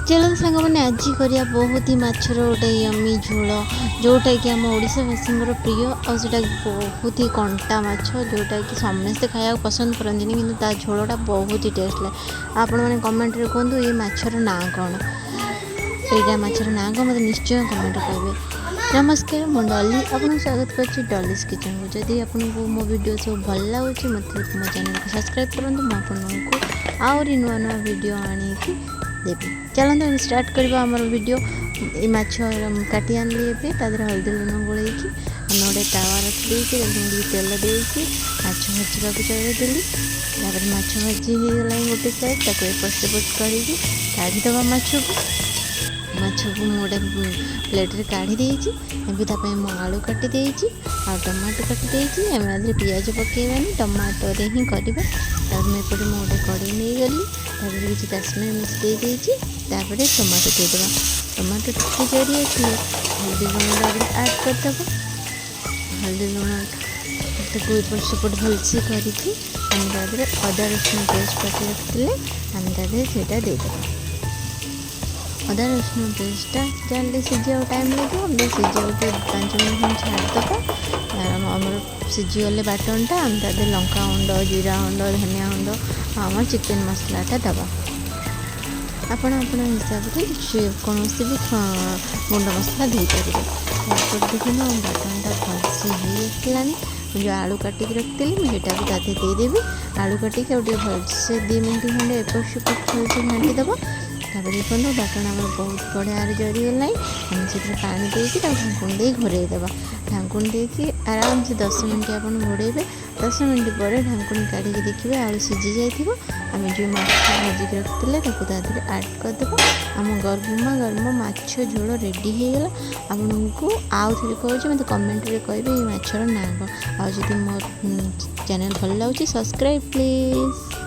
चलो सांग मैंने आज करिया बहुत ही माछर गोटे यमी झोल जोटा कि आम ओडावासी प्रिय आटा बहुत ही कंटा माछ जोटा कि समस्ते खाया पसंद करती कि झोलटा बहुत ही टेस्ट लगे। आपण मैंने कमेंट रे कहतु ये माछर ना कौन यहाँ माछर ना कौन मत निश्चय कमेंट करेंगे। नमस्कार मु डॉली आपको स्वागत कर डॉलीज किचन को। जदि आपको मो वीडियो सब भल लगे मत मो चैनल को सब्सक्राइब करूँ मुझे आहरी नुआ नुआ वीडियो आनिकी देवी। चलते हम स्टार्ट करवा आमर वीडियो। ये माछ काटी आनली ए तादर हल्दी लुण गोल आम गोटे तावा रखिदे तेल देकी माछ भाजवा को चढ़ेदेली। माछ भाजी होगला गोटे साइड ताको एपट सेपट करके काढ़ीदे माछ को गोटे प्लेट्रे काढ़ी देती। मु आलू काटी देती आ टमाटो काटी देती। आम आदि पिज पकईबानी टमाटो हिं करवा। एपटे मुझे गोटे कड़े नहीं गली किसी काश्मीर मिर्च दे देती। टमाटो देदेवा। टमाटो टिके जरी आसले हल्दी लुण ऐड करदे। हल्दी लुण ताको एपट सेपट भलसे करके अदा रसुण पेस्ट काटी रखते आम तादेटा देदेवा। अदा रसुण पेस्टा जल्दी सीझा टाइम लगे सीझा 5 मिनट छाड़देव। आम सीझीगले बाटनटा आम तादे लंका गुंड जीरा गुंड धनिया गुंड आम चिकेन मसलाटा दबा। आपण हिसाब से कौन भी गुंड मसला देपारे। देखो बाटनटा भलसे होगलानी। जो आलू काटिक रखी मुझे तादे देदेवी। आलू काटिक भलसे 2 मिनट खंडे एपट सेपट भलसे घाटीदेव। देखो बाटन आम बहुत बढ़िया जरीगला। आम से पानी देकी ढाकुण दे घोरेदेव। ढाकुण देकी आराम से 10 मिनट आप घोड़े। 10 मिनट पर ढाकुण काढ़ी देखिए आलू सीझी जाइए। आम जो माछ भाजिक रखते ऐड करदेव। आम गरमा गरम माछ झोल रेडी होगला। आपको आउ थे कहूँ मत कमेंट रे कहे ये माछर ना कौन। आज मो चैनल भल लगे सब्सक्राइब प्लीज।